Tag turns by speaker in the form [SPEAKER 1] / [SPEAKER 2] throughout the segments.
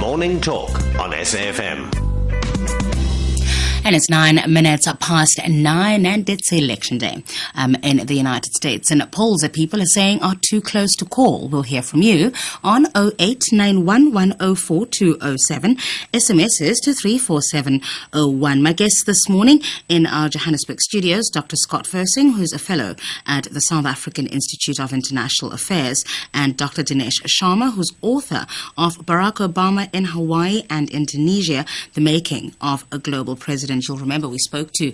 [SPEAKER 1] Morning Talk on SAFM.
[SPEAKER 2] And it's 9 minutes past 9, and it's election day in the United States. And polls that people are saying are too close to call. We'll hear from you on 0891104207. SMSs to 34701. My guest this morning in our Johannesburg studios, Dr. Scott Fersing, who's a fellow at the South African Institute of International Affairs, and Dr. Dinesh Sharma, who's author of Barack Obama in Hawaii and Indonesia, The Making of a Global President. You'll remember we spoke to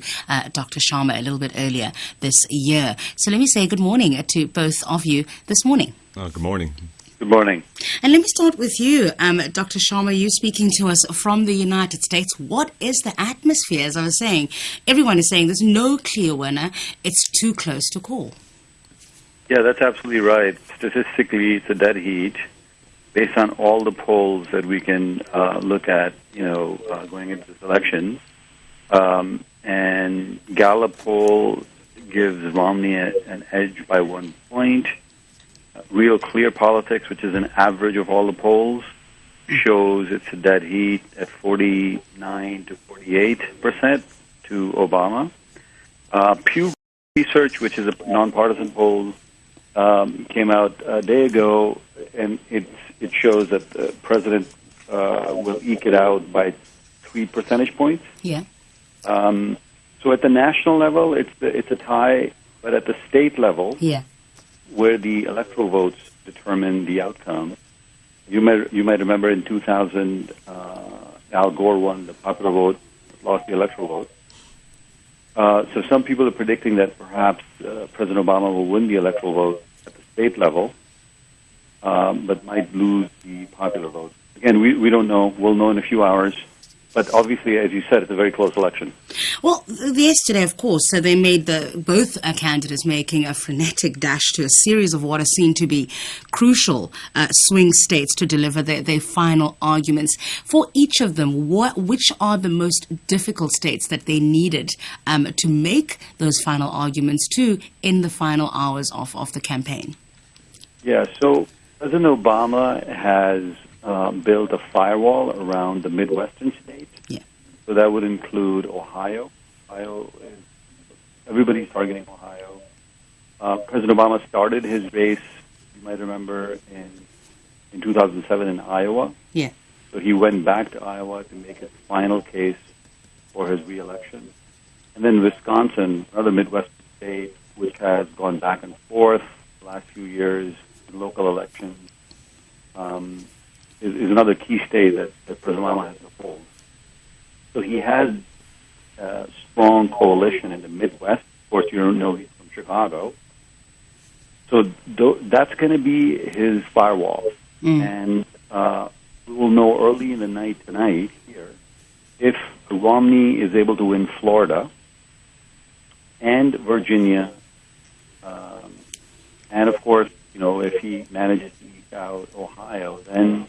[SPEAKER 2] Dr. Sharma a little bit earlier this year. So let me say good morning to both of you this morning.
[SPEAKER 3] Good morning.
[SPEAKER 4] Good morning.
[SPEAKER 2] And let me start with you, Dr. Sharma, you speaking to us from the United States. What is the atmosphere? As I was saying, everyone is saying there's no clear winner. It's too close to call.
[SPEAKER 4] Yeah, that's absolutely right. Statistically, it's a dead heat based on all the polls that we can look at, going into this election. And Gallup poll gives Romney an edge by 1 point. Real Clear Politics, which is an average of all the polls, shows it's a dead heat at 49 to 48% to Obama. Pew Research, which is a nonpartisan poll, came out a day ago, and it shows that the president will eke it out by 3 percentage points.
[SPEAKER 2] Yeah.
[SPEAKER 4] So at the national level, it's a tie, but at the state level, where the electoral votes determine the outcome, you might remember in 2000, Al Gore won the popular vote, lost the electoral vote. So some people are predicting that perhaps President Obama will win the electoral vote at the state level, but might lose the popular vote. Again, we don't know. We'll know in a few hours. But obviously, as you said, it's a very close election.
[SPEAKER 2] Well, yesterday, of course, so they made both candidates making a frenetic dash to a series of what are seen to be crucial swing states to deliver their final arguments. For each of them, which are the most difficult states that they needed to make those final arguments to in the final hours of the campaign? Yeah,
[SPEAKER 4] so President Obama has built a firewall around the Midwestern states.
[SPEAKER 2] Yeah.
[SPEAKER 4] So that would include Ohio. Everybody's targeting Ohio. President Obama started his race, you might remember, in 2007 in Iowa.
[SPEAKER 2] Yeah.
[SPEAKER 4] So he went back to Iowa to make his final case for his reelection. And then Wisconsin, another Midwestern state, which has gone back and forth the last few years in local elections, is another key state that President Obama has to hold. So he has a strong coalition in the Midwest. Of course, you know he's from Chicago. So that's going to be his firewall. And we will know early in the night tonight here if Romney is able to win Florida and Virginia. And, of course, if he manages to eke out Ohio, then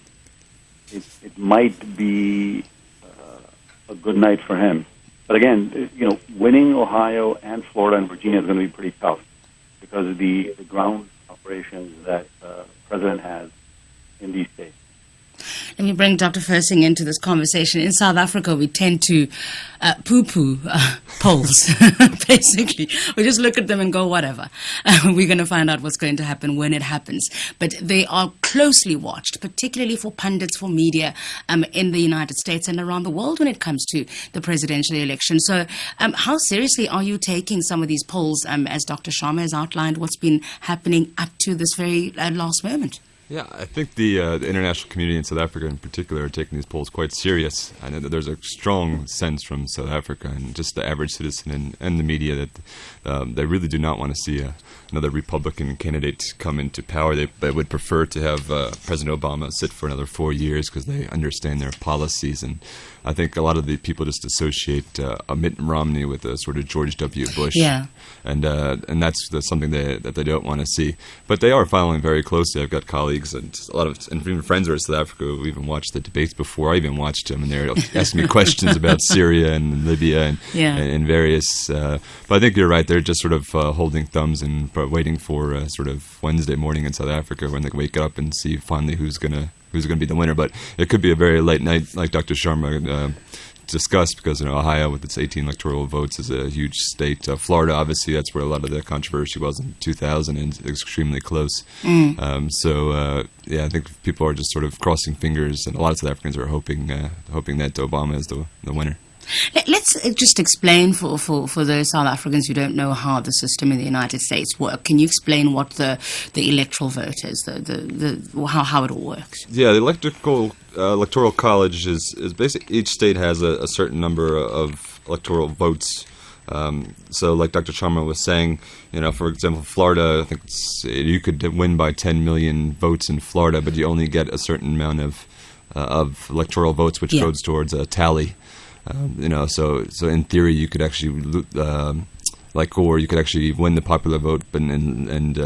[SPEAKER 4] it might be a good night for him. But again, winning Ohio and Florida and Virginia is going to be pretty tough because of the ground operations that the president has in these states.
[SPEAKER 2] Let me bring Dr. Fersing into this conversation. In South Africa, we tend to poo-poo polls, basically. We just look at them and go, whatever. We're going to find out what's going to happen when it happens. But they are closely watched, particularly for pundits, for media in the United States and around the world when it comes to the presidential election. So how seriously are you taking some of these polls, as Dr. Sharma has outlined, what's been happening up to this very last moment?
[SPEAKER 3] Yeah, I think the international community in South Africa in particular are taking these polls quite serious. I know that there's a strong sense from South Africa and just the average citizen and the media that they really do not want to see another Republican candidate come into power. They would prefer to have President Obama sit for another 4 years because they understand their policies. And I think a lot of the people just associate Mitt Romney with a sort of George W. Bush.
[SPEAKER 2] Yeah.
[SPEAKER 3] And that's something that they don't want to see. But they are following very closely. I've got colleagues and even friends who are in South Africa who've even watched the debates before. I even watched them, and they're asking me questions about Syria and Libya and various. But I think you're right. They're just sort of holding thumbs and waiting for sort of Wednesday morning in South Africa when they wake up and see finally who's going to who's going to be the winner. But it could be a very late night, like Dr. Sharma discussed, because Ohio, with its 18 electoral votes, is a huge state. Florida, obviously, that's where a lot of the controversy was in 2000, and extremely close. I think people are just sort of crossing fingers, and a lot of South Africans are hoping that Obama is the winner.
[SPEAKER 2] Let's just explain for those South Africans who don't know how the system in the United States works. Can you explain what the electoral vote is, how it all works?
[SPEAKER 3] Yeah, the electoral college is basically, each state has a certain number of electoral votes. So, like Dr. Sharma was saying, for example, Florida, I think you could win by 10 million votes in Florida, but you only get a certain amount of electoral votes, which goes towards a tally. So in theory, you could actually, like Gore, you could actually win the popular vote, and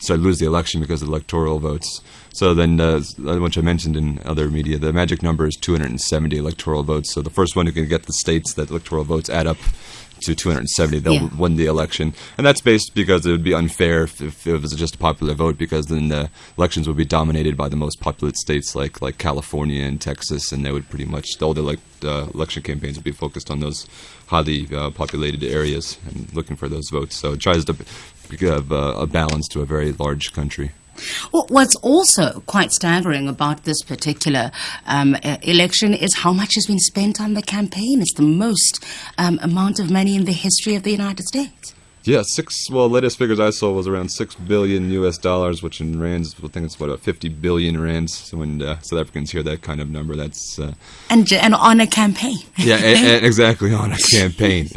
[SPEAKER 3] lose the election because of electoral votes. So then, which I mentioned in other media, the magic number is 270 electoral votes. So the first one who can get the states that electoral votes add up to 270, they'll win the election. And that's based because it would be unfair if it was just a popular vote, because then the elections would be dominated by the most populous states like California and Texas, and they would pretty much, all the election campaigns would be focused on those highly populated areas and looking for those votes. So it tries to give a balance to a very large country.
[SPEAKER 2] Well, what's also quite staggering about this particular election is how much has been spent on the campaign. It's the most amount of money in the history of the United States.
[SPEAKER 3] Yeah, latest figures I saw was around $6 billion US, which in rands, I think it's 50 billion rands. So when South Africans hear that kind of number, that's
[SPEAKER 2] and on a campaign.
[SPEAKER 3] Yeah, exactly, on a campaign.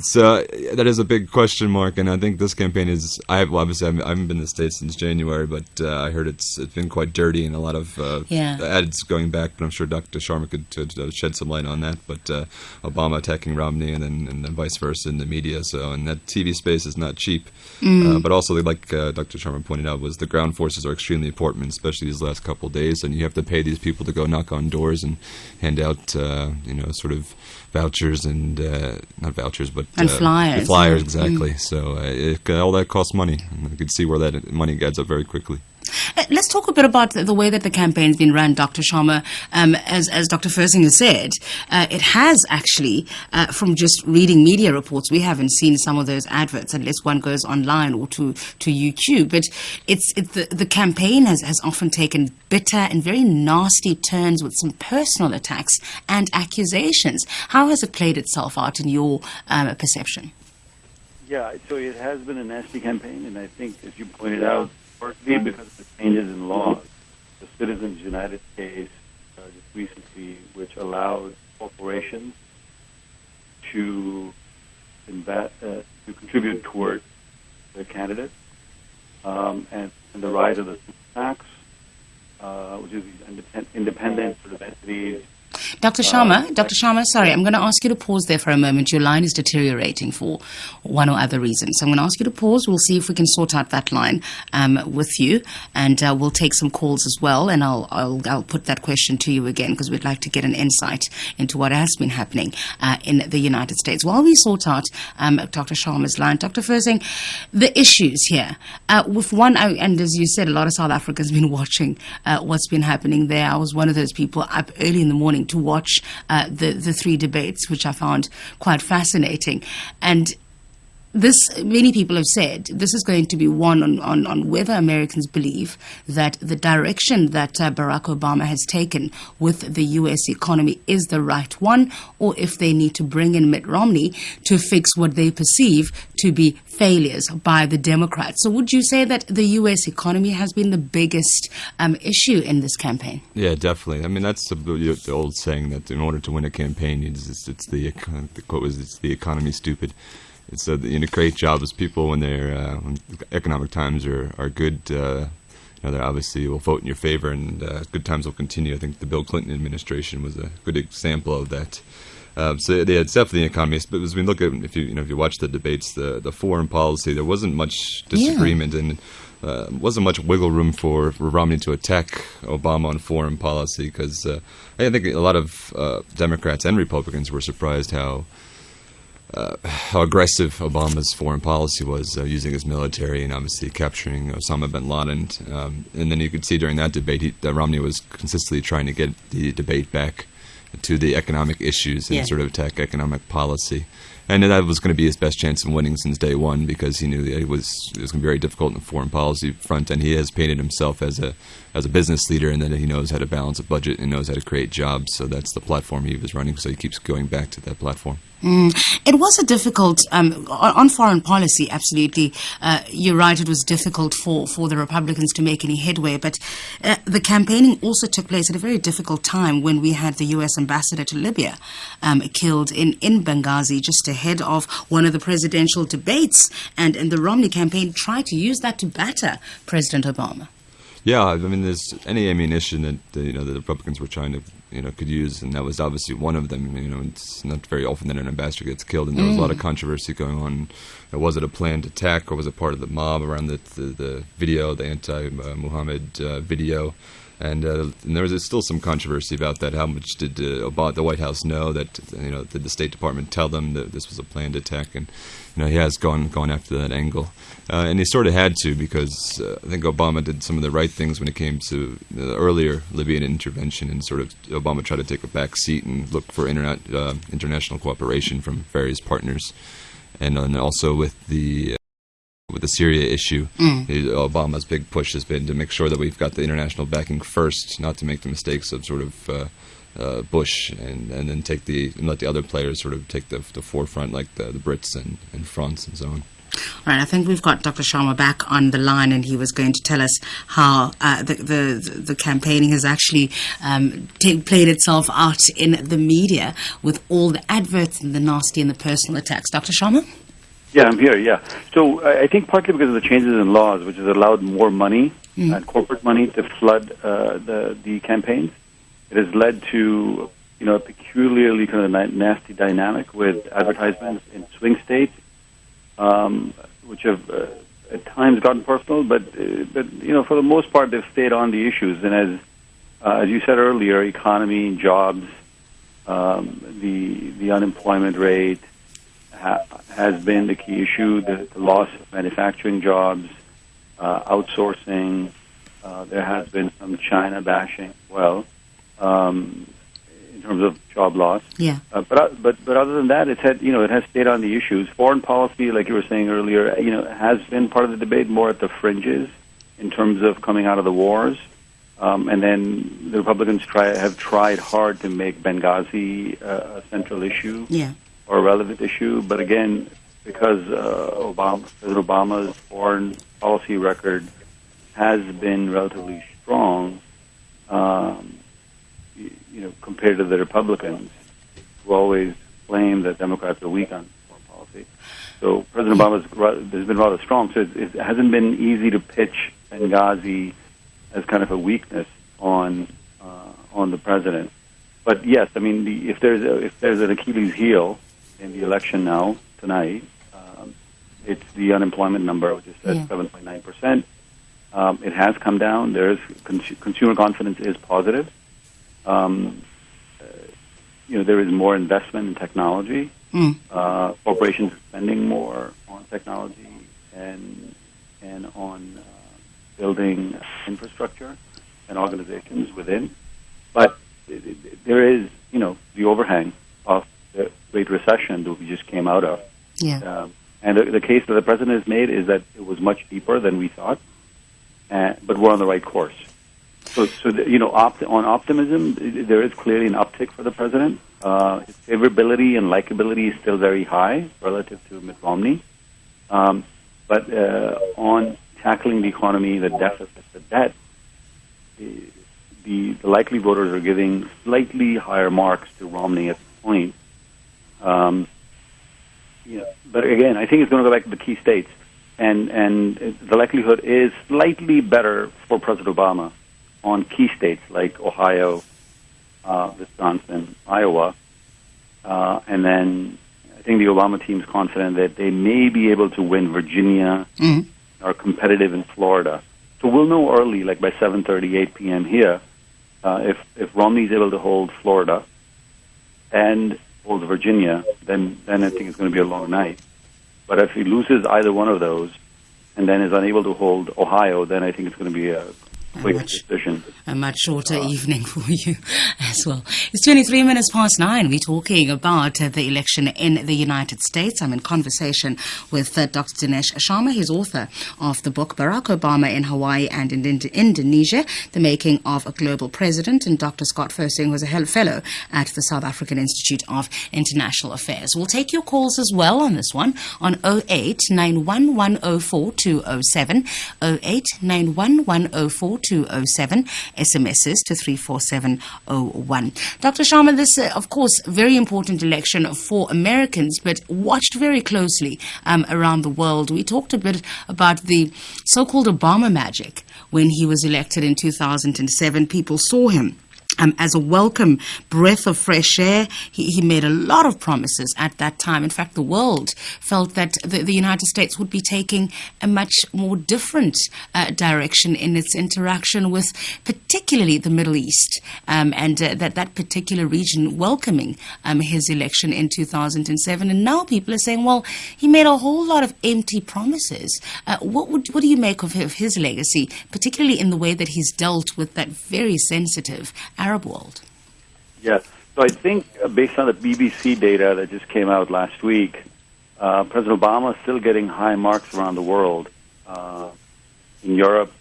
[SPEAKER 3] So that is a big question mark, and I think this campaign is. I haven't been to the States since January, but I heard it's been quite dirty and a lot of ads going back. But I'm sure Dr. Sharma could shed some light on that. But Obama attacking Romney, and then vice versa in the media. So, and that TV space is not cheap. But also, like Dr. Sharma pointed out, was the ground forces are extremely important, especially these last couple of days, and you have to pay these people to go knock on doors and hand out, sort of vouchers and not vouchers, but
[SPEAKER 2] flyers.
[SPEAKER 3] Flyers, exactly. So all that costs money, and you can see where that money adds up very quickly.
[SPEAKER 2] Let's talk a bit about the way that the campaign's been run, Dr. Sharma. As Dr. Fersinger said, it has actually, from just reading media reports, we haven't seen some of those adverts unless one goes online or to YouTube. But the campaign has often taken bitter and very nasty turns with some personal attacks and accusations. How has it played itself out in your perception?
[SPEAKER 4] Yeah, so it has been a nasty campaign, and I think, as you pointed out, partly because of the changes in laws, the Citizens United case just recently, which allowed corporations to contribute toward the candidate, and the rise of the super PACs, which is these independent sort of entities.
[SPEAKER 2] Dr. Sharma, sorry, I'm going to ask you to pause there for a moment. Your line is deteriorating for one or other reason. So I'm going to ask you to pause. We'll see if we can sort out that line with you, and we'll take some calls as well. And I'll put that question to you again, because we'd like to get an insight into what has been happening in the United States. While we sort out Dr. Sharma's line, Dr. Fersing, the issues here with one, and as you said, a lot of South Africans have been watching what's been happening there. I was one of those people up early in the morning to watch the three debates, which I found quite fascinating. And many people have said this is going to be one on whether Americans believe that the direction that Barack Obama has taken with the U.S. economy is the right one, or if they need to bring in Mitt Romney to fix what they perceive to be failures by the Democrats. So would you say that the U.S. economy has been the biggest issue in this campaign?
[SPEAKER 3] Yeah, definitely. I mean, that's the old saying that in order to win a campaign, the quote was, it's the economy stupid. It's create jobs as people when when economic times are good. They obviously will vote in your favor, and good times will continue. I think the Bill Clinton administration was a good example of that. So it's definitely an economy. But as we look at, if you watch the debates, the foreign policy, there wasn't much disagreement, and wasn't much wiggle room for Romney to attack Obama on foreign policy, because I think a lot of Democrats and Republicans were surprised how how aggressive Obama's foreign policy was, using his military and obviously capturing Osama bin Laden. And then you could see during that debate that Romney was consistently trying to get the debate back to the economic issues and sort of attack economic policy. And that was going to be his best chance of winning since day one, because he knew that it was going to be very difficult in the foreign policy front. And he has painted himself as a business leader, and that he knows how to balance a budget and knows how to create jobs. So that's the platform he was running. So he keeps going back to that platform.
[SPEAKER 2] It was a difficult, on foreign policy, absolutely. You're right, it was difficult for the Republicans to make any headway. But the campaigning also took place at a very difficult time when we had the U.S. ambassador to Libya killed in Benghazi just ahead of one of the presidential debates. And the Romney campaign tried to use that to batter President Obama.
[SPEAKER 3] Yeah, I mean, there's any ammunition that the Republicans were trying to could use, and that was obviously one of them. It's not very often that an ambassador gets killed, and there was a lot of controversy going on. Was it a planned attack, or was it part of the mob around the video, the anti-Muhammad video? And there was still some controversy about that. How much did the White House know? That did the State Department tell them that this was a planned attack? And he has gone after that angle, and he sort of had to, because I think Obama did some of the right things when it came to the earlier Libyan intervention, and sort of Obama tried to take a back seat and look for international cooperation from various partners, and also with the Syria issue, Obama's big push has been to make sure that we've got the international backing first, not to make the mistakes of sort of Bush and then let the other players sort of take the forefront, like the Brits and France and so on.
[SPEAKER 2] All right, I think we've got Dr. Sharma back on the line, and he was going to tell us how the campaigning has actually played itself out in the media with all the adverts and the nasty and the personal attacks. Dr. Sharma?
[SPEAKER 4] Yeah, I'm here, yeah. So I think partly because of the changes in laws, which has allowed more money and corporate money to flood the campaigns, it has led to a peculiarly kind of nasty dynamic with advertisements in swing states, which have at times gotten personal, but for the most part they've stayed on the issues. And as you said earlier, economy, jobs, the unemployment rate has been the key issue. The loss of manufacturing jobs, outsourcing. There has been some China bashing. Well. In terms of job loss, but other than that, it has stayed on the issues. Foreign policy, like you were saying earlier, has been part of the debate, more at the fringes in terms of coming out of the wars, and then the Republicans have tried hard to make Benghazi a central issue or a relevant issue. But again, because President Obama's foreign policy record has been relatively strong. Compared to the Republicans, who always claim that Democrats are weak on foreign policy. So President Obama has been rather strong. So it hasn't been easy to pitch Benghazi as kind of a weakness on the president. But yes, I mean, if there's an Achilles heel in the election now tonight, it's the unemployment number, which is at 7.9%. It has come down. There's consumer confidence is positive. There is more investment in technology. Corporations are spending more on technology and on building infrastructure and organizations within. But there is, the overhang of the Great Recession that we just came out of. And the case that the president has made is that it was much deeper than we thought, but we're on the right course. So on optimism, there is clearly an uptick for the president. His favorability and likability is still very high relative to Mitt Romney. But on tackling the economy, the deficit, the debt, the likely voters are giving slightly higher marks to Romney at this point. But again, I think it's going to go back to the key states, and the likelihood is slightly better for President Obama on key states like Ohio, Wisconsin, Iowa, and then I think the Obama team is confident that they may be able to win Virginia, are competitive in Florida. So we'll know early, like by 7:30, 8 p.m. here, if Romney's able to hold Florida, and holds Virginia, then I think it's going to be a long night. But if he loses either one of those and then is unable to hold Ohio, then I think it's going to be a quick decision.
[SPEAKER 2] A much shorter evening for you as well. It's 23 minutes past 9. We're talking about the election in the United States. I'm in conversation with Dr. Dinesh Sharma. He's author of the book Barack Obama in Hawaii and in Indonesia, The Making of a Global President, and Dr. Scott Fersing, who's a fellow at the South African Institute of International Affairs. We'll take your calls as well on this one on 0891104207, 0891104207, SMSs to 34701. Dr. Sharma, this, of course, very important election for Americans, but watched very closely around the world. We talked a bit about the so-called Obama magic when he was elected in 2007. People saw him as a welcome breath of fresh air. He made a lot of promises at that time. In fact, the world felt that the United States would be taking a much more different direction in its interaction with particularly the Middle East, and that particular region welcoming his election in 2007. And now people are saying, well, he made a whole lot of empty promises. What do you make of his legacy, particularly in the way that he's dealt with that very sensitive Arab world?
[SPEAKER 4] Yes. So I think based on the BBC data that just came out last week, President Obama is still getting high marks around the world, in Europe,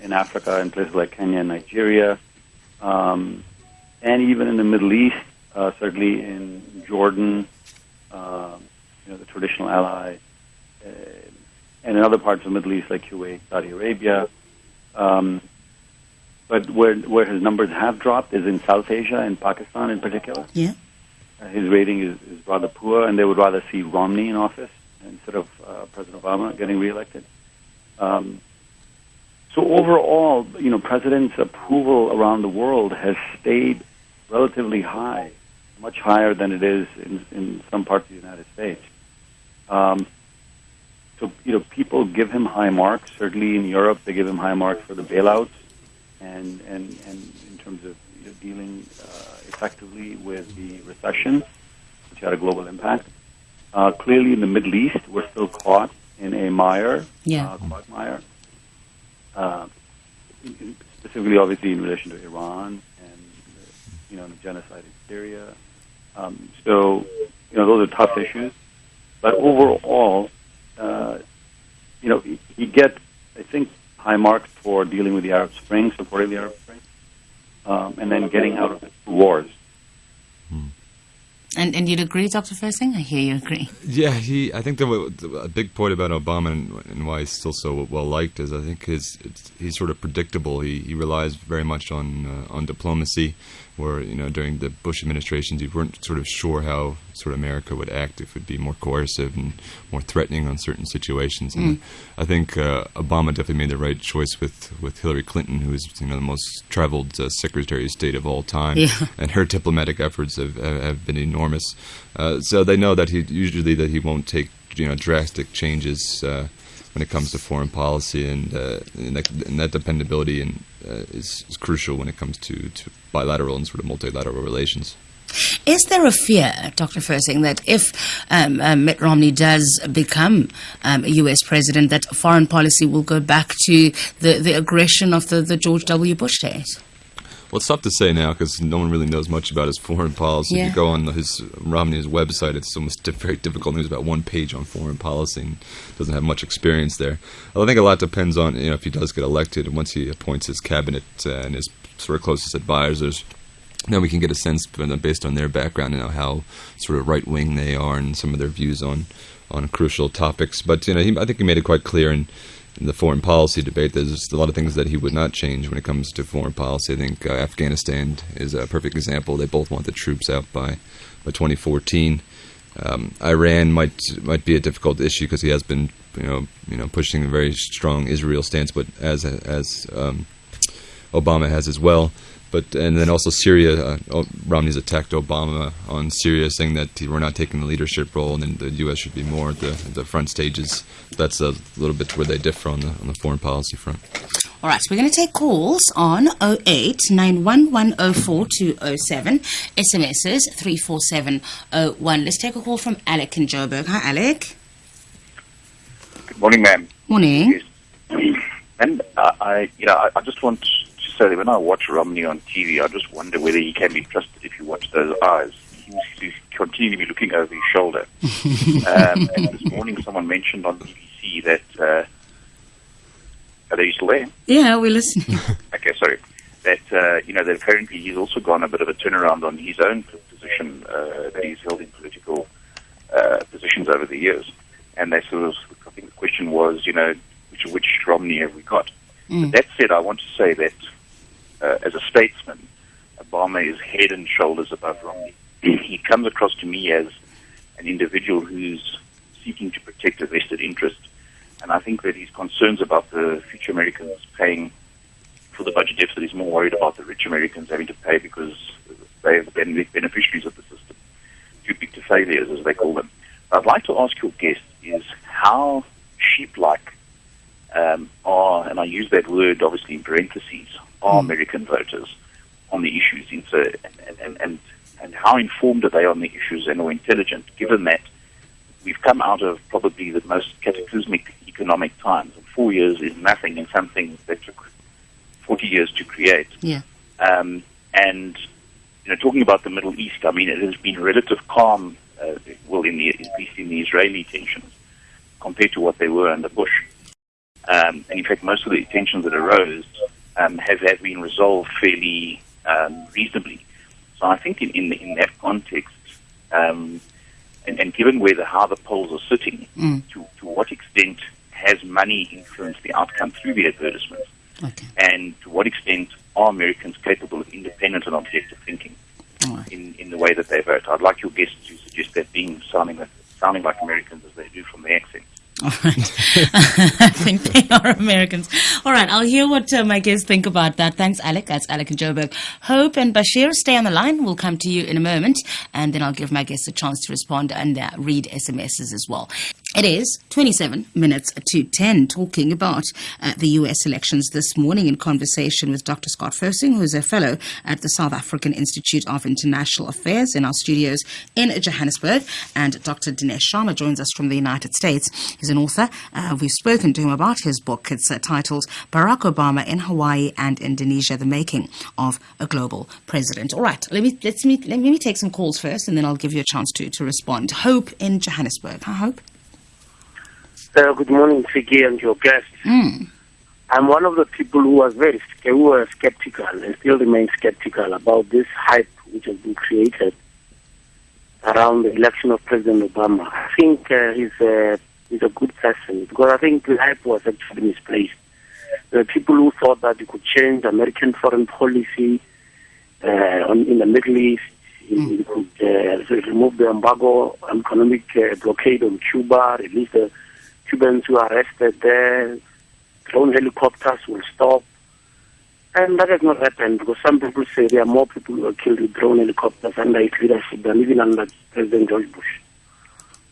[SPEAKER 4] in Africa, in places like Kenya and Nigeria, and even in the Middle East, certainly in Jordan, the traditional ally, and in other parts of the Middle East like Kuwait, Saudi Arabia. But where his numbers have dropped is in South Asia, in Pakistan in particular.
[SPEAKER 2] Yeah.
[SPEAKER 4] His rating is rather poor, and they would rather see Romney in office instead of President Obama getting reelected. So overall, President's approval around the world has stayed relatively high, much higher than it is in some parts of the United States. So people give him high marks. Certainly in Europe, they give him high marks for the bailouts. And in terms of dealing effectively with the recession, which had a global impact. Clearly, in the Middle East, we're still caught in a mire, quagmire. Specifically, obviously, in relation to Iran and the genocide in Syria. So those are tough issues. But overall, he gets, I think, high marks for dealing with the Arab Spring, supporting the Arab Spring, and then getting out of the wars.
[SPEAKER 2] And you'd agree, Dr. Fersing? I hear you agree.
[SPEAKER 3] Yeah, I think a big point about Obama and why he's still so well liked is I think he's sort of predictable. He relies very much on diplomacy, where during the Bush administrations you weren't sort of sure how sort of America would act, if it would be more coercive and more threatening on certain situations. And I think Obama definitely made the right choice with Hillary Clinton, who is the most traveled Secretary of State of all time, and her diplomatic efforts have been enormous. So they know that he won't take drastic changes when it comes to foreign policy, and that dependability is crucial when it comes to bilateral and sort of multilateral relations.
[SPEAKER 2] Is there a fear, Dr. Fersing, that if Mitt Romney does become U.S. president, that foreign policy will go back to the aggression of the George W. Bush days?
[SPEAKER 3] Well, it's tough to say now because no one really knows much about his foreign policy.
[SPEAKER 2] Yeah.
[SPEAKER 3] If you go on Romney's website, it's almost very difficult. There's about one page on foreign policy and doesn't have much experience there. Well, I think a lot depends on if he does get elected and once he appoints his cabinet and his sort of closest advisors. Now we can get a sense based on their background and how sort of right-wing they are and some of their views on crucial topics. But I think he made it quite clear in the foreign policy debate, there's a lot of things that he would not change when it comes to foreign policy. I think Afghanistan is a perfect example. They both want the troops out by 2014. Iran might be a difficult issue because he has been pushing a very strong Israel stance, but as Obama has as well. And then also Syria, Romney's attacked Obama on Syria, saying that we're not taking the leadership role, and then the U.S. should be more at the front stages. That's a little bit where they differ on the foreign policy front.
[SPEAKER 2] All right, so we're going to take calls on 0891104207, SMSs 34701. Let's take a call from Alec in Joburg. Hi, Alec.
[SPEAKER 5] Good morning, ma'am.
[SPEAKER 2] Morning.
[SPEAKER 5] Yes. And I just want to say that when I watch Romney on TV, I just wonder whether he can be trusted if you watch those eyes. He seems to continue to be looking over his shoulder. And this morning, someone mentioned on BBC that. Are you still there?
[SPEAKER 2] Yeah, we're listening.
[SPEAKER 5] Okay, sorry. That that apparently he's also gone a bit of a turnaround on his own position that he's held in political positions over the years. And they sort of, I think the question was, which Romney have we got? But that said, I want to say that as a statesman, Obama is head and shoulders above Romney. He comes across to me as an individual who's seeking to protect a vested interest. And I think that his concerns about the future Americans paying for the budget deficit is more worried about the rich Americans having to pay because they are the beneficiaries of the system. Too big to failures, as they call them. I'd like to ask your guest is how sheep-like are, and I use that word obviously in parentheses, are American voters on the issues, and how informed are they on the issues and or intelligent, given that we've come out of probably the most cataclysmic economic times, and 4 years is nothing in something that took 40 years to create.
[SPEAKER 2] Yeah.
[SPEAKER 5] And talking about the Middle East, I mean, it has been relative calm, at least in the Israeli tensions, compared to what they were under Bush. And in fact, most of the tensions that arose have been resolved fairly reasonably. So I think in that context, and given how the polls are sitting, to what extent has money influenced the outcome through the advertisements?
[SPEAKER 2] Okay.
[SPEAKER 5] And to what extent are Americans capable of independent and objective thinking in the way that they vote? I'd like your guests to suggest that sounding like Americans as they do from the accent.
[SPEAKER 2] All right. I think they are Americans. All right, I'll hear what my guests think about that. Thanks, Alec. That's Alec and Joburg. Hope and Bashir, stay on the line. We'll come to you in a moment, and then I'll give my guests a chance to respond and read SMSs as well. It is 27 minutes to 10, talking about the U.S. elections this morning in conversation with Dr. Scott Fersing, who is a fellow at the South African Institute of International Affairs in our studios in Johannesburg. And Dr. Dinesh Sharma joins us from the United States. He's an author. We've spoken to him about his book. It's titled Barack Obama in Hawaii and Indonesia, the Making of a Global President. All right, let me take some calls first, and then I'll give you a chance to respond. Hope in Johannesburg. Hi, Hope.
[SPEAKER 6] Good morning, Fiki, and your guests. I'm one of the people who were skeptical and still remain skeptical about this hype which has been created around the election of President Obama. I think he's a good person because I think the hype was actually misplaced. There are people who thought that he could change American foreign policy in the Middle East. He could remove the embargo, economic blockade on Cuba, release the Cubans who are arrested there, drone helicopters will stop. And that has not happened because some people say there are more people who were killed with drone helicopters under his leadership than even under President George Bush.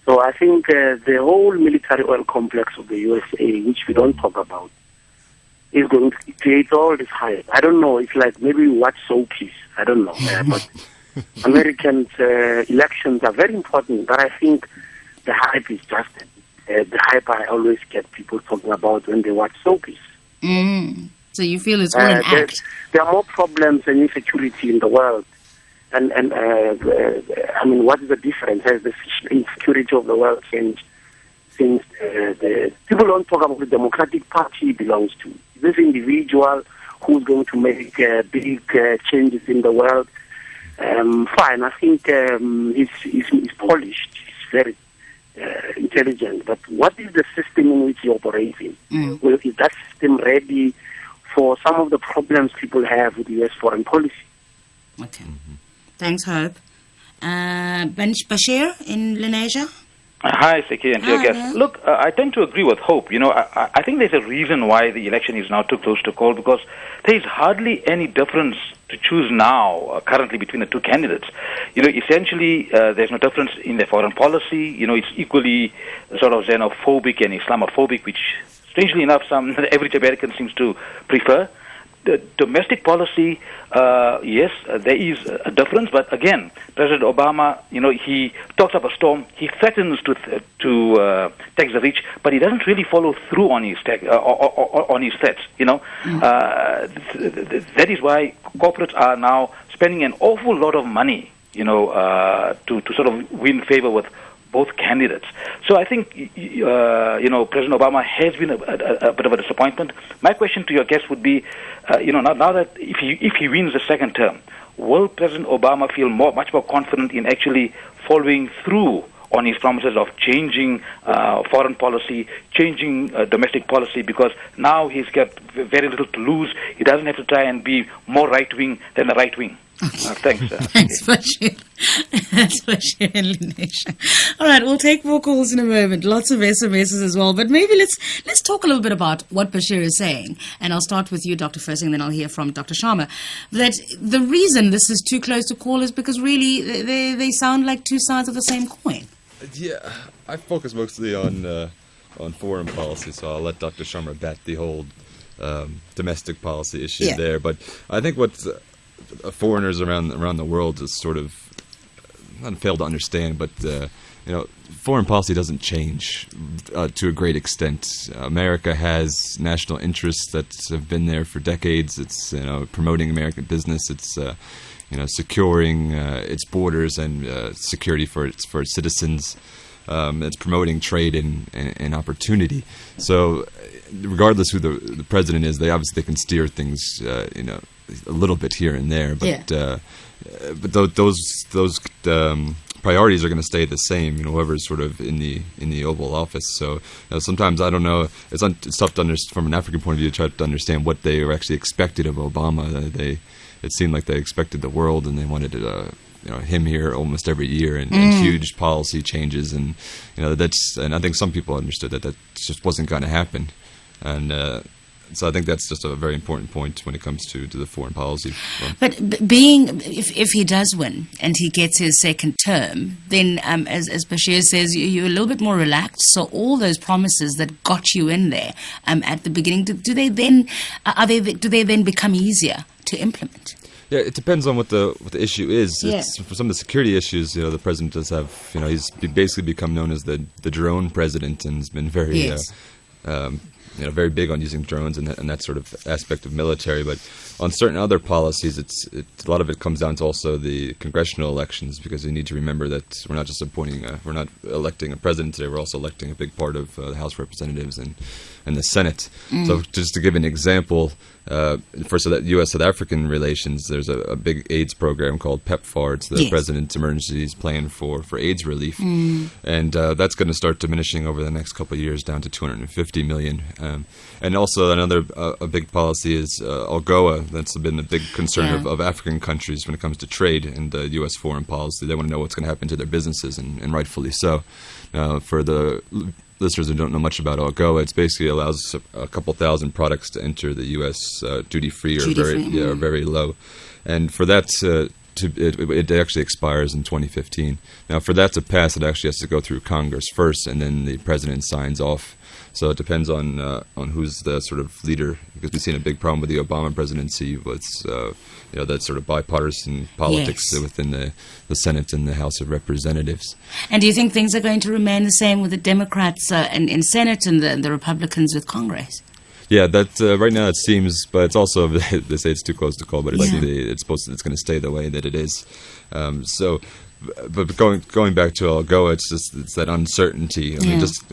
[SPEAKER 6] So I think the whole military oil complex of the USA, which we don't talk about, is going to create all this hype. I don't know. It's like maybe we watch Soapies. I don't know. But American elections are very important. But I think the hype is just the hype I always get people talking about when they watch soapies.
[SPEAKER 2] So you feel it's all an act?
[SPEAKER 6] There are more problems and insecurity in the world. And I mean, what is the difference? Has the insecurity of the world changed since the people don't talk about the Democratic Party belongs to? This individual who's going to make big changes in the world. Fine, I think he's polished. He's very intelligent, but what is the system in which he operates in? Well, is that system ready for some of the problems people have with U.S. foreign policy?
[SPEAKER 2] Okay. Thanks, Hope. Bashir in Lenasia?
[SPEAKER 7] Hi, Seki, and your guest. Look, I tend to agree with Hope. I think there's a reason why the election is now too close to call, because there is hardly any difference to choose now, currently, between the two candidates. Essentially, there's no difference in their foreign policy. It's equally sort of xenophobic and Islamophobic, which strangely enough, the average American seems to prefer. The domestic policy, yes, there is a difference, but again, President Obama, he talks up a storm. He threatens to tax the rich, but he doesn't really follow through on his on his threats. That is why corporates are now spending an awful lot of money, to sort of win favor with both candidates. So I think, President Obama has been a bit of a disappointment. My question to your guest would be, now that if he wins the second term, will President Obama feel much more confident in actually following through on his promises of changing foreign policy, changing domestic policy, because now he's got very little to lose. He doesn't have to try and be more right-wing than the right-wing. Thanks.
[SPEAKER 2] Thanks for sharing. That's for sharing, Linesha. All right, we'll take more calls in a moment. Lots of SMSs as well. But maybe let's talk a little bit about what Bashir is saying. And I'll start with you, Dr. Fersing, and then I'll hear from Dr. Sharma. That the reason this is too close to call is because really they sound like two sides of the same coin.
[SPEAKER 3] Yeah, I focus mostly on foreign policy, so I'll let Dr. Sharma bat the whole domestic policy issue there. But I think what foreigners around the world just sort of not fail to understand, but foreign policy doesn't change to a great extent. America has national interests that have been there for decades. It's promoting American business. It's securing its borders and security for its citizens. It's promoting trade and opportunity. So, regardless who the president is, they obviously can steer things, a little bit here and there. But those priorities are going to stay the same. Whoever's sort of in the Oval Office. So sometimes I don't know. It's tough to understand from an African point of view to try to understand what they were actually expected of Obama. It seemed like they expected the world, and they wanted him here almost every year, and huge policy changes, and and I think some people understood that just wasn't going to happen, and so I think that's just a very important point when it comes to the foreign policy.
[SPEAKER 2] But if he does win and he gets his second term, then as Bashir says, you're a little bit more relaxed. So all those promises that got you in there at the beginning, do they then become easier to implement?
[SPEAKER 3] Yeah, it depends on what the issue is. For some of the security issues, the president does have, he's basically become known as the drone president, and has been very, very big on using drones and that sort of aspect of military. But on certain other policies, a lot of it comes down to also the congressional elections, because you need to remember that we're not just we're not electing a president today. We're also electing a big part of the House of Representatives and the Senate. So just to give an example, for U.S.-South African relations, there's a big AIDS program called PEPFAR. It's the President's Emergencies Plan for AIDS relief. And that's going to start diminishing over the next couple of years down to $250 million. And also a big policy is AGOA. That's been the big concern of African countries when it comes to trade and the U.S. foreign policy. They want to know what's going to happen to their businesses, and rightfully so. For the listeners who don't know much about AGOA, it basically allows a couple thousand products to enter the U.S. duty-free or very low. And for that it actually expires in 2015. Now, for that to pass, it actually has to go through Congress first, and then the president signs off. So it depends on who's the sort of leader, because we've seen a big problem with the Obama presidency was that sort of bipartisan politics within the Senate and the House of Representatives.
[SPEAKER 2] And do you think things are going to remain the same with the Democrats in Senate and the Republicans with Congress?
[SPEAKER 3] Yeah, that right now it seems, but it's also they say it's too close to call, but it's going to stay the way that it is. But going back to AGOA, it's that uncertainty. I mean, just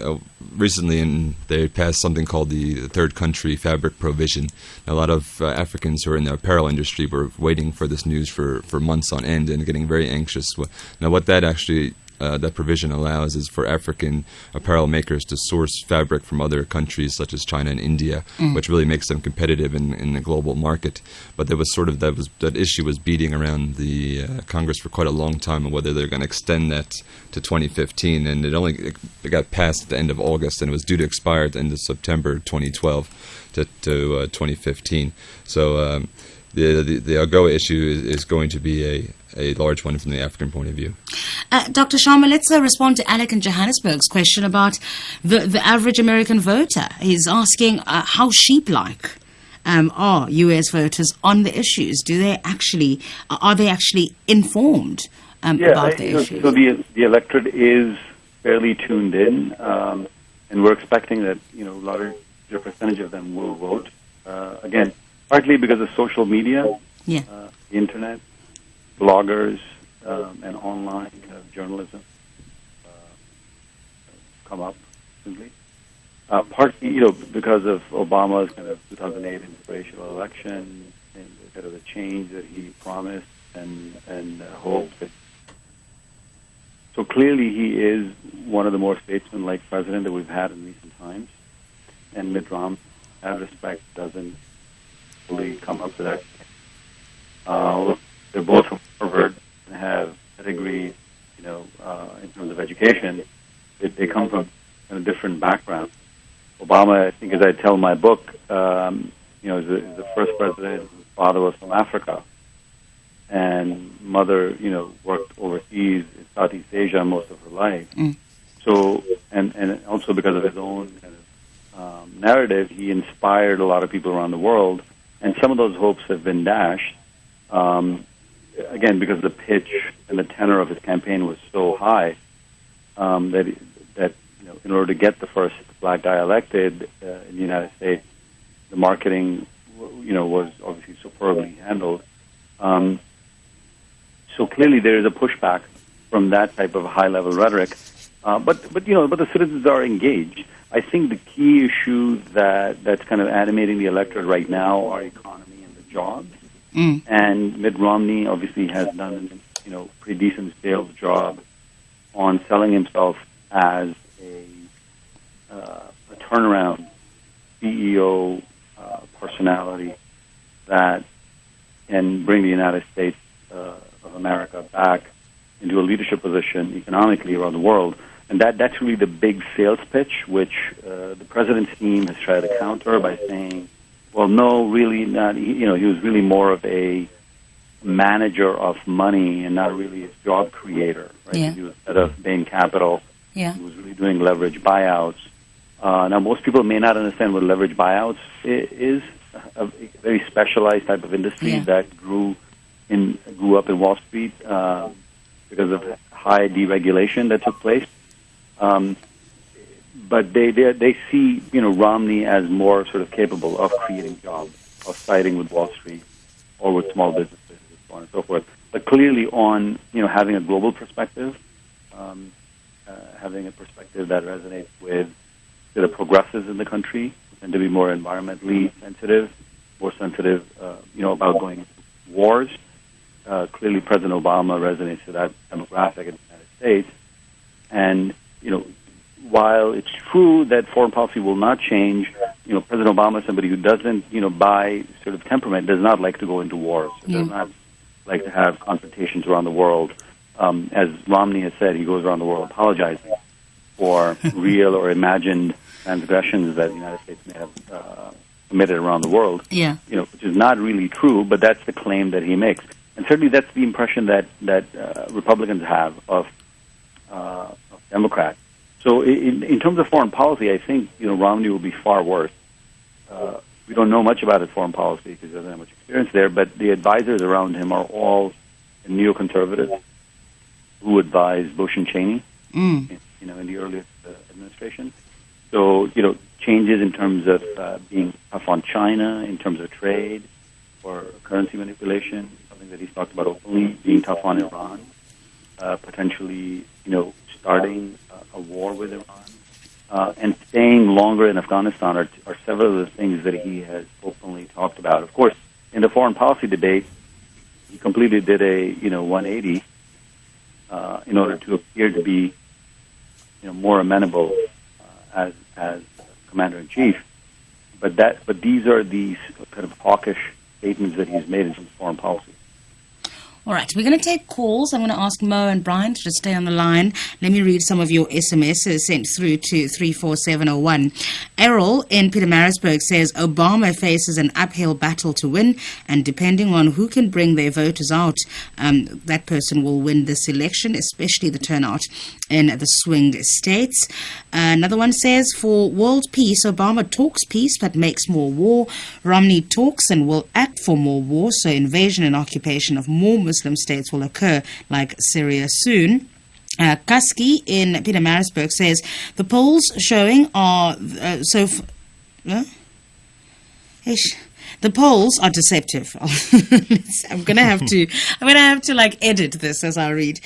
[SPEAKER 3] recently, they passed something called the Third Country Fabric Provision. A lot of Africans who are in the apparel industry were waiting for this news for months on end and getting very anxious. Now, what that actually that provision allows is for African apparel makers to source fabric from other countries such as China and India, which really makes them competitive in the global market. But there was that issue was beating around the Congress for quite a long time on whether they're going to extend that to 2015, and it got passed at the end of August, and it was due to expire at the end of September 2012 to 2015. So the AGOA issue is going to be a large one from the African point of view.
[SPEAKER 2] Dr. Sharma, let's respond to Alec in Johannesburg's question about the average American voter. He's asking how sheep-like are U.S. voters on the issues? Are they actually informed about the issues?
[SPEAKER 4] So the electorate is fairly tuned in, and we're expecting that a larger percentage of them will vote. Again, partly because of social media, the internet, bloggers, and online kind of journalism come up simply. Partly, because of Obama's kind of 2008 inspirational election and kind of the change that he promised and hoped. So clearly, he is one of the more statesman-like presidents that we've had in recent times. And Mitt Romney, in that respect, doesn't fully come up to that. They're both from Harvard and have pedigree, in terms of education. They come from different backgrounds. Obama, I think, as I tell in my book, is the first president whose father was from Africa, and mother, worked overseas in Southeast Asia most of her life. So, and also because of his own kind of narrative, he inspired a lot of people around the world, and some of those hopes have been dashed. Again, because the pitch and the tenor of his campaign was so high that in order to get the first black guy elected in the United States, the marketing, was obviously superbly handled. So clearly there is a pushback from that type of high-level rhetoric. But the citizens are engaged. I think the key issue that's kind of animating the electorate right now are economy and the jobs. And Mitt Romney obviously has done pretty decent sales job on selling himself as a turnaround CEO personality that can bring the United States of America back into a leadership position economically around the world. And that's really the big sales pitch, which the president's team has tried to counter by saying, well, no, really not. He was really more of a manager of money and not really a job creator. Right?
[SPEAKER 2] Yeah.
[SPEAKER 4] He was head of Bain Capital.
[SPEAKER 2] Yeah.
[SPEAKER 4] He was really doing leverage buyouts. Now, most people may not understand what leverage buyouts is. A very specialized type of industry that grew up in Wall Street because of high deregulation that took place. But they see Romney as more sort of capable of creating jobs, of siding with Wall Street or with small businesses, and so on and so forth. But clearly, on having a global perspective, having a perspective that resonates with the progressives in the country, and to be more environmentally sensitive, more sensitive, about going into wars. Clearly, President Obama resonates to that demographic in the United States, and while it's true that foreign policy will not change, President Obama is somebody who doesn't, by sort of temperament, does not like to go into wars. Does not like to have confrontations around the world. As Romney has said, he goes around the world apologizing for real or imagined transgressions that the United States may have committed around the world. Yeah. Which is not really true, but that's the claim that he makes. And certainly that's the impression that Republicans have of Democrats. So in terms of foreign policy, I think Romney will be far worse. We don't know much about his foreign policy because he doesn't have much experience there, but the advisors around him are all neoconservatives who advised Bush and Cheney in the earlier administration. So, changes in terms of being tough on China, in terms of trade or currency manipulation, something that he's talked about openly, being tough on Iran, potentially, starting a war with Iran, and staying longer in Afghanistan are several of the things that he has openly talked about. Of course, in the foreign policy debate, he completely did a 180 in order to appear to be more amenable as commander-in-chief. But these are these kind of hawkish statements that he's made in terms of foreign policy.
[SPEAKER 2] All right, we're going to take calls. I'm going to ask Mo and Brian to just stay on the line. Let me read some of your SMSs sent through to 34701. Errol in Pietermaritzburg says Obama faces an uphill battle to win, and depending on who can bring their voters out, that person will win this election, especially the turnout in the swing states. Another one says, for world peace, Obama talks peace but makes more war. Romney talks and will act for more war, so invasion and occupation of more Muslim states will occur, like Syria soon. Kaski in Pietermaritzburg says the polls showing are the polls are deceptive. I'm gonna have to like edit this as I read.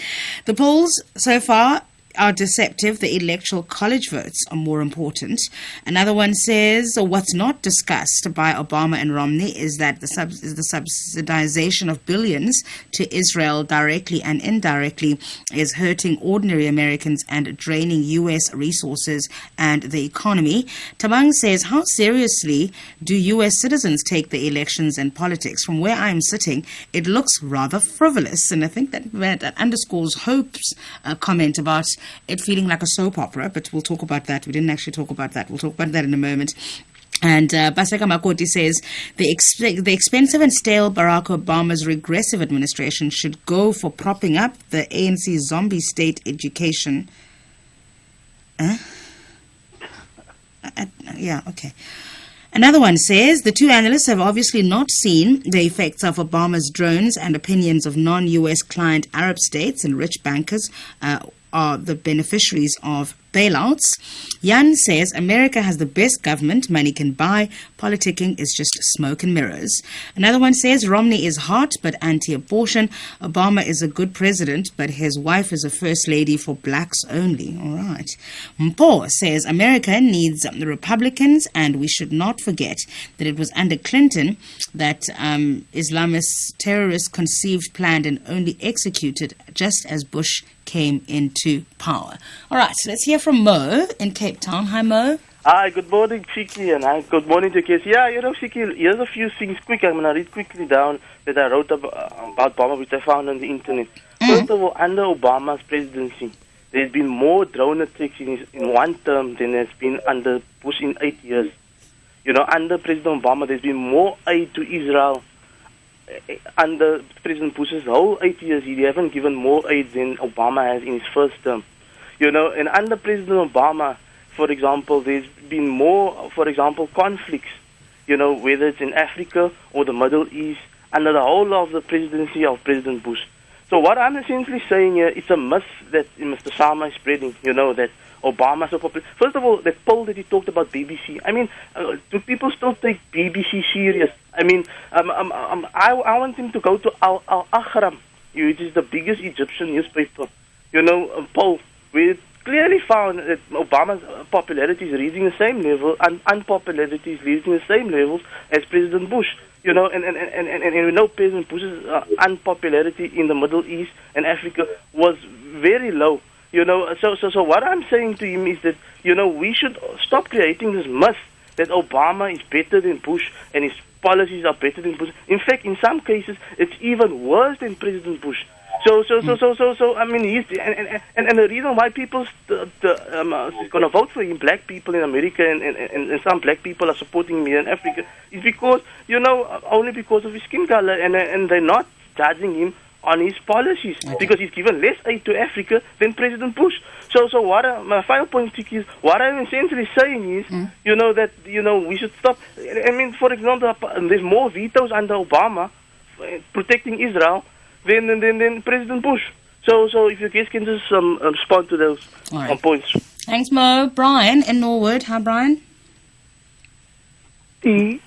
[SPEAKER 2] The polls so far are deceptive. The electoral college votes are more important. Another one says what's not discussed by Obama and Romney is that the subsidization of billions to Israel directly and indirectly is hurting ordinary Americans and draining U.S. resources and the economy. Tabang says, how seriously do U.S. citizens take the elections and politics? From where I'm sitting, it looks rather frivolous. And I think that underscores Hope's comment about it feeling like a soap opera, but we'll talk about that. We didn't actually talk about that. We'll talk about that in a moment. And Baseka Makoti says the expensive and stale Barack Obama's regressive administration should go for propping up the ANC zombie state education. Yeah, okay. Another one says the two analysts have obviously not seen the effects of Obama's drones and opinions of non-U.S. client Arab states, and rich bankers are the beneficiaries of bailouts. Jan says America has the best government money can buy. Politicking is just smoke and mirrors. Another one says Romney is hot but anti-abortion. Obama is a good president, but his wife is a first lady for blacks only. All right. Mpo says America needs the Republicans, and we should not forget that it was under Clinton that Islamist terrorists conceived, planned, and only executed just as Bush came into power. All right, so let's hear from Mo in Cape Town. Hi, Mo.
[SPEAKER 8] Hi, good morning, Chiki, and good morning to Casey. Yeah, Chiki, here's a few things quick. I'm going to read quickly down that I wrote about Obama, which I found on the internet. First of all, under Obama's presidency, there's been more drone attacks in one term than there's been under Bush in 8 years. Under President Obama, there's been more aid to Israel. Under President Bush's whole 8 years, he haven't given more aid than Obama has in his first term. And under President Obama, for example, there's been more, conflicts, whether it's in Africa or the Middle East, under the whole of the presidency of President Bush. So what I'm essentially saying here, it's a myth that Mr. Sama is spreading, that Obama's so popular. First of all, that poll that he talked about BBC, do people still take BBC serious? I want him to go to Al-Ahram, which is the biggest Egyptian newspaper, poll, where it clearly found that Obama's popularity is reaching the same level and unpopularity is reaching the same levels as President Bush. And we know President Bush's unpopularity in the Middle East and Africa was very low. So what I'm saying to him is that, we should stop creating this myth that Obama is better than Bush and his policies are better than Bush. In fact, in some cases, it's even worse than President Bush. So he's and the reason why people going to vote for him, black people in America and some black people are supporting me in Africa, is because only because of his skin color, and they're not judging him on his policies, because he's given less aid to Africa than President Bush. So what my final point is, what I'm essentially saying is, that we should stop. For example, there's more vetoes under Obama protecting Israel than President Bush. So if you guys can just respond to those points.
[SPEAKER 2] Thanks, Mo. Brian in Norwood. Hi, Brian. Hi,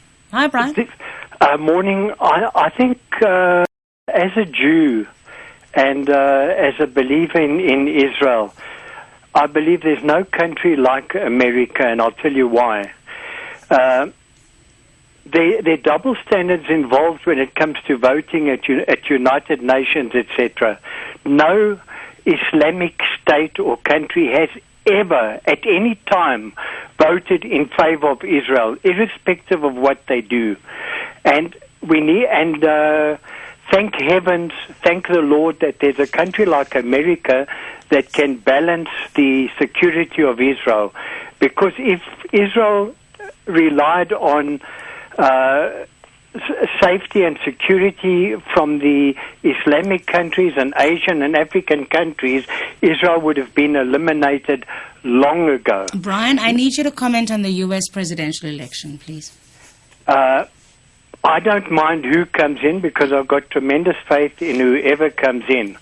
[SPEAKER 2] Brian.
[SPEAKER 9] Morning. I think as a Jew and as a believer in Israel, I believe there's no country like America, and I'll tell you why. There are double standards involved when it comes to voting at United Nations, etc. No Islamic state or country has ever, at any time, voted in favor of Israel, irrespective of what they do. And we need, thank heavens, thank the Lord that there's a country like America that can balance the security of Israel. Because if Israel relied on safety and security from the Islamic countries and Asian and African countries, Israel would have been eliminated long ago.
[SPEAKER 2] Brian, I need you to comment on the U.S. presidential election, please.
[SPEAKER 9] I don't mind who comes in because I've got tremendous faith in whoever comes in.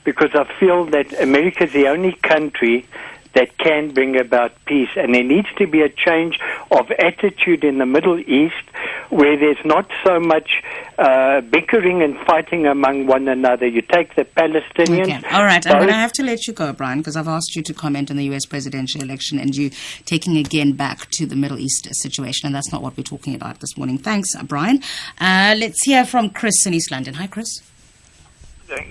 [SPEAKER 9] Because I feel that America is the only country that can bring about peace. And there needs to be a change of attitude in the Middle East where there's not so much bickering and fighting among one another. You take the Palestinians...
[SPEAKER 2] Okay. All right, I'm going to have to let you go, Brian, because I've asked you to comment on the U.S. presidential election and you taking again back to the Middle East situation, and that's not what we're talking about this morning. Thanks, Brian. Let's hear from Chris in East London. Hi, Chris.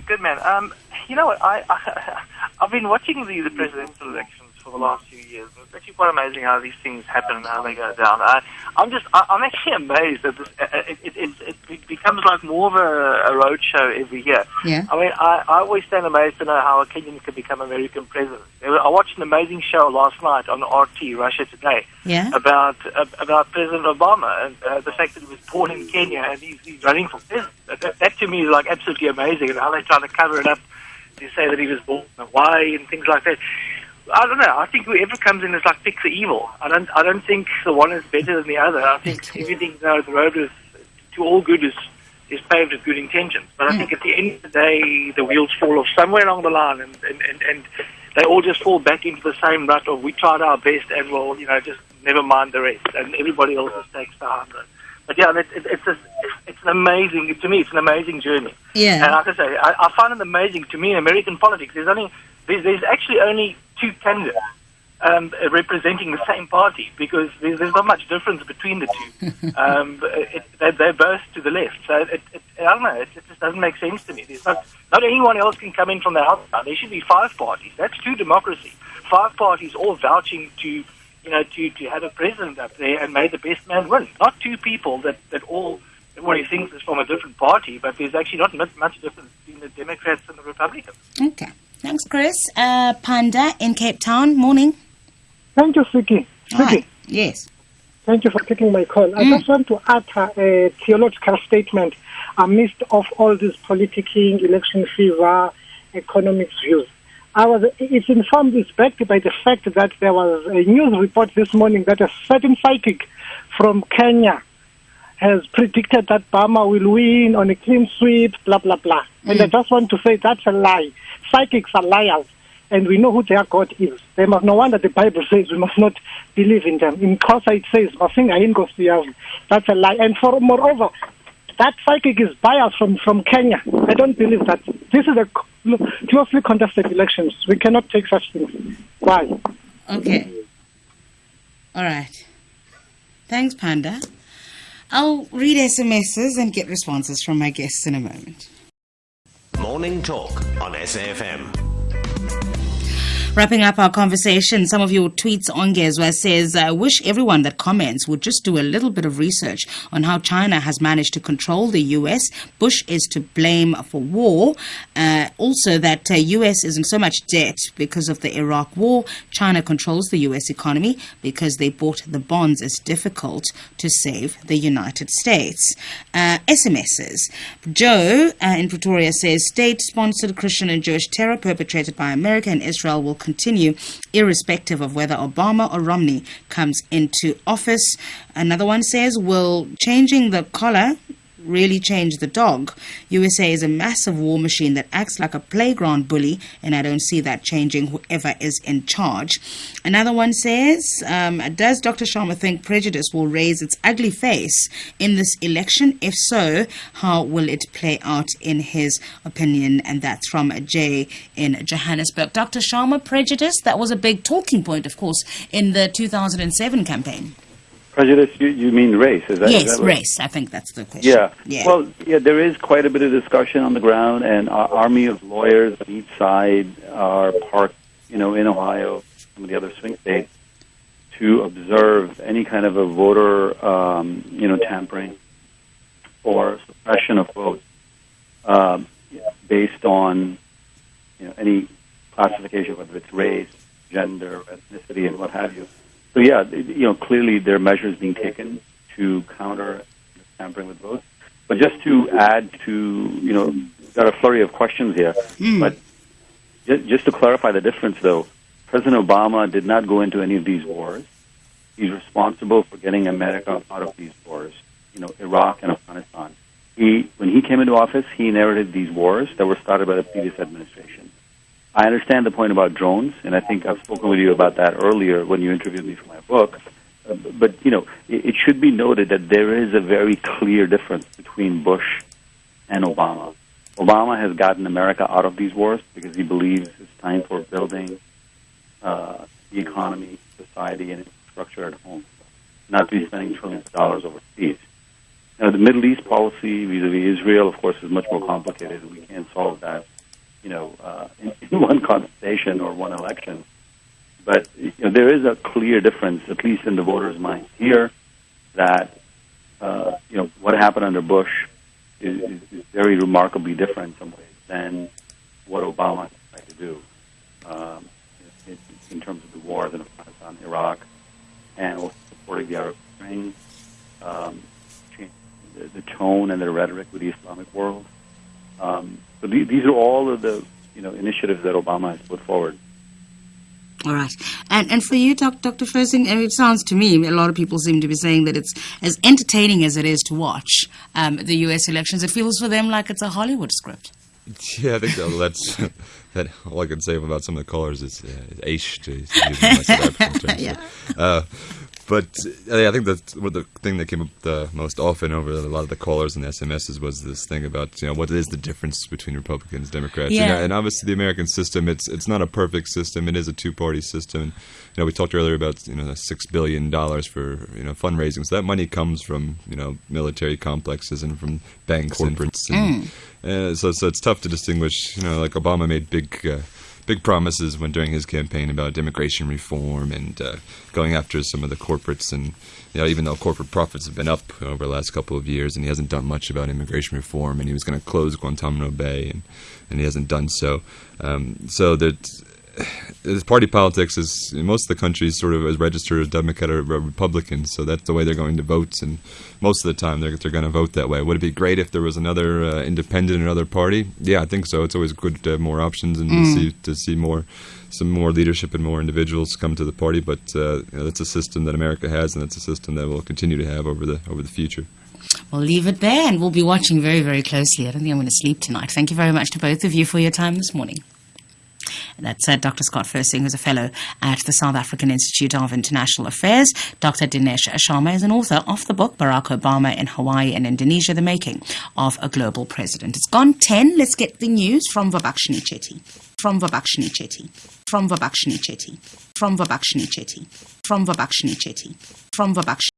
[SPEAKER 10] Good, man. You know what? I've been watching the presidential elections for the last few years. It's actually quite amazing how these things happen and how they go down. I'm actually amazed that this it becomes like more of a roadshow every year.
[SPEAKER 2] Yeah.
[SPEAKER 10] I mean, I always stand amazed to know how a Kenyan can become American president. I watched an amazing show last night on RT, Russia Today, about President Obama and the fact that he was born in Kenya and he's running for president. That to me is like absolutely amazing, and how they're trying to cover it up to say that he was born in Hawaii and things like that. I don't know. I think whoever comes in is like pick the evil. I don't think the one is better than the other. I think everything, the road is to all good is paved with good intentions. But I think at the end of the day, the wheels fall off somewhere along the line, and they all just fall back into the same rut of we tried our best and well, just never mind the rest, and everybody else just takes the hard road. But yeah, it's an amazing, to me, it's an amazing journey.
[SPEAKER 2] Yeah.
[SPEAKER 10] And like I say, I find it amazing. To me, in American politics, there's actually only two candidates representing the same party, because there's not much difference between the two. They're both to the left. So I don't know. It just doesn't make sense to me. There's not anyone else can come in from the outside. There should be 5 parties. That's true democracy. 5 parties all vouching to have a president up there and may the best man win. Not 2 people that all everybody thinks is from a different party, but there's actually not much difference between the Democrats and the Republicans.
[SPEAKER 2] Okay. Thanks, Chris. Panda in Cape Town. Morning.
[SPEAKER 11] Thank you, Vicky.
[SPEAKER 2] Hi. Yes.
[SPEAKER 11] Thank you for taking my call. I just want to add a theological statement amidst of all this politicking, election fever, economic views. It's informed, it's backed by the fact that there was a news report this morning that a certain psychic from Kenya has predicted that Burma will win on a clean sweep, blah, blah, blah. And I just want to say that's a lie. Psychics are liars, and we know who their God is. They must no wonder the Bible says we must not believe in them. In Xhosa it says, that's a lie. And moreover, that psychic is biased from Kenya. I don't believe that. This is a closely contested elections. We cannot take such things. Why?
[SPEAKER 2] Okay. All right. Thanks, Panda. I'll read SMSs and get responses from my guests in a moment.
[SPEAKER 1] Morning Talk on SAFM.
[SPEAKER 2] Wrapping up our conversation, some of your tweets on Gezwa says, I wish everyone that comments would just do a little bit of research on how China has managed to control the U.S. Bush is to blame for war. Also that U.S. is in so much debt because of the Iraq war. China controls the U.S. economy because they bought the bonds. It's difficult to save the United States. SMSs. Joe in Pretoria says, state-sponsored Christian and Jewish terror perpetrated by America and Israel will continue irrespective of whether Obama or Romney comes into office. Another one says, will changing the collar really change the dog? USA is a massive war machine that acts like a playground bully, and I don't see that changing whoever is in charge. Another one says, does Dr. Sharma think prejudice will raise its ugly face in this election? If so, how will it play out in his opinion? And that's from Jay in Johannesburg. Dr. Sharma, prejudice, that was a big talking point, of course, in the 2007 campaign.
[SPEAKER 4] Prejudice, you mean race? Is that,
[SPEAKER 2] yes,
[SPEAKER 4] is that
[SPEAKER 2] race. I think that's the question.
[SPEAKER 4] Yeah. Well, there is quite a bit of discussion on the ground, and our army of lawyers on each side are parked, in Ohio, some of the other swing states, to observe any kind of a voter, tampering or suppression of votes based on, any classification, whether it's race, gender, ethnicity, and what have you. So yeah, clearly there are measures being taken to counter tampering with votes. But just to add to, got a flurry of questions here. But just to clarify the difference, though, President Obama did not go into any of these wars. He's responsible for getting America out of these wars, Iraq and Afghanistan. When he came into office, he inherited these wars that were started by the previous administration. I understand the point about drones, and I think I've spoken with you about that earlier when you interviewed me for my book. But, it should be noted that there is a very clear difference between Bush and Obama. Obama has gotten America out of these wars because he believes it's time for building the economy, society, and infrastructure at home, not to be spending trillions of dollars overseas. Now, the Middle East policy vis-a-vis Israel, of course, is much more complicated. We can't solve that, in one conversation or one election. But there is a clear difference, at least in the voters' minds here, that what happened under Bush is very remarkably different in some ways than what Obama tried to do in terms of the wars in Afghanistan, Iraq, and also supporting the Arab Spring, the tone and the rhetoric with the Islamic world. So these are all of the initiatives that Obama has put forward.
[SPEAKER 2] All right. And for you, Dr. Fersing, it sounds to me, a lot of people seem to be saying that it's as entertaining as it is to watch the U.S. elections. It feels for them like it's a Hollywood script.
[SPEAKER 3] Yeah, I think that all I can say about some of the callers is aish to use my South African terms.
[SPEAKER 2] Yeah.
[SPEAKER 3] But I think that's the thing that came up the most often over a lot of the callers and SMSs was this thing about what is the difference between Republicans and Democrats.
[SPEAKER 2] Yeah.
[SPEAKER 3] And obviously the American system, it's not a perfect system. It is a two-party system. We talked earlier about $6 billion for fundraising. So that money comes from military complexes and from banks, corporates, and so it's tough to distinguish. Like Obama made big promises during his campaign about immigration reform and going after some of the corporates. And even though corporate profits have been up over the last couple of years, and he hasn't done much about immigration reform, and he was going to close Guantanamo Bay, and he hasn't done so. So that party politics is most of the country is sort of as registered as Democrat or Republican, so that's the way they're going to vote, and most of the time they're going to vote that way. Would it be great if there was another independent, another party? Yeah, I think so. It's always good to have more options and to see some more leadership and more individuals come to the party. But that's a system that America has, and that's a system that we'll continue to have over the future.
[SPEAKER 2] We'll leave it there, and we'll be watching very, very closely. I don't think I'm going to sleep tonight. Thank you very much to both of you for your time this morning. That's Dr. Scott Fersing, who's a fellow at the South African Institute of International Affairs. Dr. Dinesh Sharma is an author of the book Barack Obama in Hawaii and Indonesia, The Making of a Global President. It's gone 10. Let's get the news from Vabakshini Chetty. From Vabakshini Chetty. From Vabakshini Chetty. From Vabakshini Chetty. From Vabakshini Chetty. From Vabakshini.